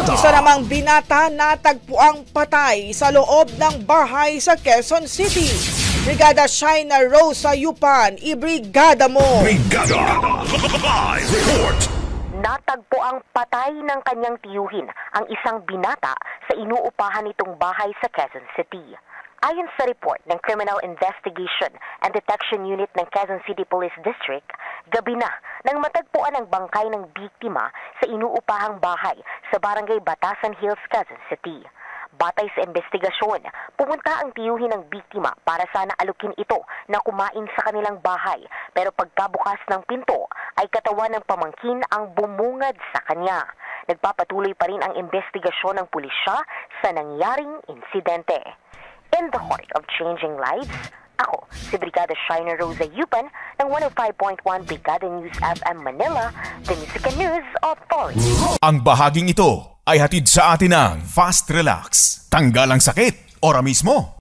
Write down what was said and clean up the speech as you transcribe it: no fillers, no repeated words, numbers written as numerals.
Isa namang binata natagpuang patay sa loob ng bahay sa Quezon City. Brigada Shaina Rosa Yupan, ibrigada mo! Brigada! Live report! Natagpo ang patay ng kanyang tiyuhin ang isang binata sa inuupahan nitong bahay sa Quezon City. Ayon sa report ng Criminal Investigation and Detection Unit ng Quezon City Police District, gabi na nang matagpuan ang bangkay ng biktima sa inuupahang bahay sa Barangay Batasan Hills, Quezon City. Batay sa investigasyon, pumunta ang tiyuhin ng biktima para sana alukin ito na kumain sa kanilang bahay, pero pagkabukas ng pinto ay katawan ng pamangkin ang bumungad sa kanya. Nagpapatuloy pa rin ang investigasyon ng pulisya sa nangyaring insidente. In the heart of changing lives, ako si Brigada Shaina Rosa Yupan ng 105.1 Brigada News FM Manila, the Music and News Authority. Ang bahaging ito ay hatid sa atin ng Fast Relax. Tanggal ang sakit, ora mismo.